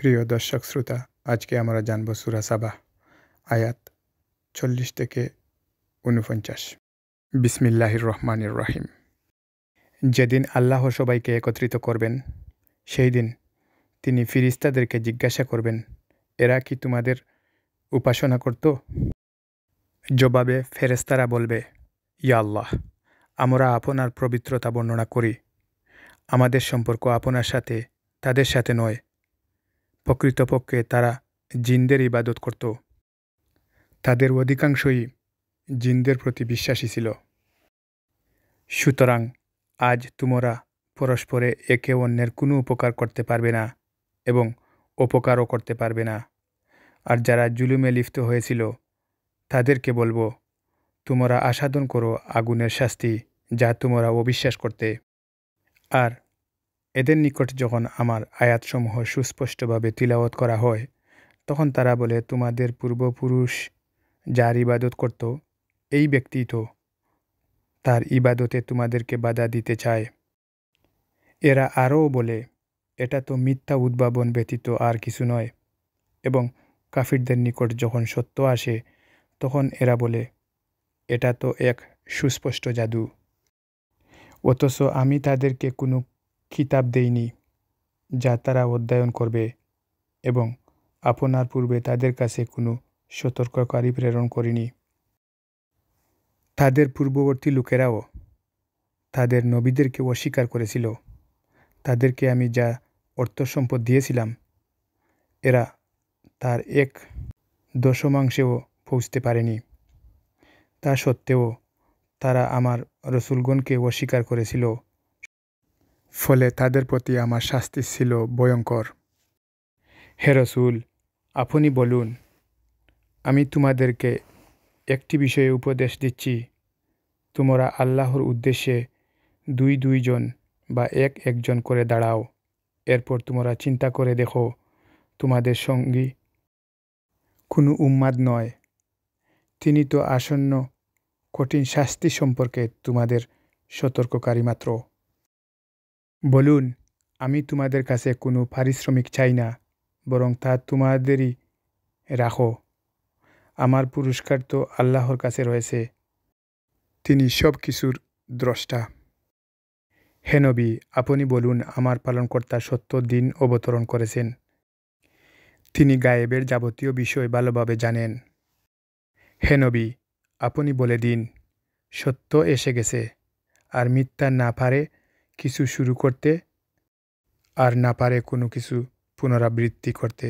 প্রিয় দর্শক শ্রোতা, আজকে আমরা জানব সূরা সাবা আয়াত 40 থেকে 49। বিসমিল্লাহির রহমানির রহিম। যেদিন আল্লাহ সবাইকে একত্রিত করবেন, সেই দিন তিনি ফিরিস্তাদেরকে জিজ্ঞাসা করবেন, এরা কি তোমাদের উপাসনা করত? জবাবে ফেরেশতারা বলবে, ইয়া আল্লাহ, আমরা আপনার পবিত্রতা বর্ণনা করি। আমাদের সম্পর্ক আপনার সাথে, তাদের সাথে নয়। প্রকৃতপক্ষে তারা জিনদের ইবাদত করত। তাদের অধিকাংশই জিনদের প্রতি বিশ্বাসী ছিল। সুতরাং আজ তোমরা পরস্পরে একে অন্যের কোনো উপকার করতে পারবে না এবং অপকারও করতে পারবে না। আর যারা জুলুমে লিপ্ত হয়েছিল তাদেরকে বলবো, তোমরা আস্বাদন করো আগুনের শাস্তি, যা তোমরা অবিশ্বাস করতে। আর এদের নিকট যখন আমার আয়াতসমূহ সুস্পষ্টভাবে তিলাওয়াত করা হয়, তখন তারা বলে, তোমাদের পূর্বপুরুষ যার ইবাদত করত, এই ব্যক্তি তো তার ইবাদতে তোমাদেরকে বাধা দিতে চায়। এরা আরও বলে, এটা তো মিথ্যা উদ্ভাবন ব্যতীত আর কিছু নয়। এবং কাফিরদের নিকট যখন সত্য আসে, তখন এরা বলে, এটা তো এক সুস্পষ্ট জাদু। অথচ আমি তাদেরকে কোনো কিতাব দেইনি যা তারা অধ্যয়ন করবে, এবং আপনার পূর্বে তাদের কাছে কোনো সতর্ককারী প্রেরণ করিনি। তাদের পূর্ববর্তী লোকেরাও তাদের নবীদেরকে অস্বীকার করেছিল। তাদেরকে আমি যা অর্থসম্পদ দিয়েছিলাম, এরা তার 1/10 পৌঁছতে পারেনি। তা সত্ত্বেও তারা আমার রসুলগণকে অস্বীকার করেছিল। ফলে তাদের প্রতি আমার শাস্তি ছিল ভয়ঙ্কর। হে রসুল, আপনি বলুন, আমি তোমাদেরকে একটি বিষয়ে উপদেশ দিচ্ছি। তোমরা আল্লাহর উদ্দেশ্যে 2 জন বা 1 করে দাঁড়াও। এরপর তোমরা চিন্তা করে দেখো, তোমাদের সঙ্গী কোনো উম্মাদ নয়। তিনি তো আসন্ন কঠিন শাস্তি সম্পর্কে তোমাদের সতর্ককারী মাত্র। বলুন, আমি তোমাদের কাছে কোনো পারিশ্রমিক চাই না, বরং তা তোমাদেরই রাখো। আমার পুরস্কার তো আল্লাহর কাছে রয়েছে। তিনি সব কিছুর দ্রষ্টা। হে নবী, আপনি বলুন, আমার পালনকর্তা সত্য দিন অবতরণ করেছেন। তিনি গায়েবের যাবতীয় বিষয় ভালোভাবে জানেন। হে নবী, আপনি বলে দিন, সত্য এসে গেছে, আর মিথ্যা না পারে কিছু শুরু করতে, আর না পারে কোনো কিছু পুনরাবৃত্তি করতে।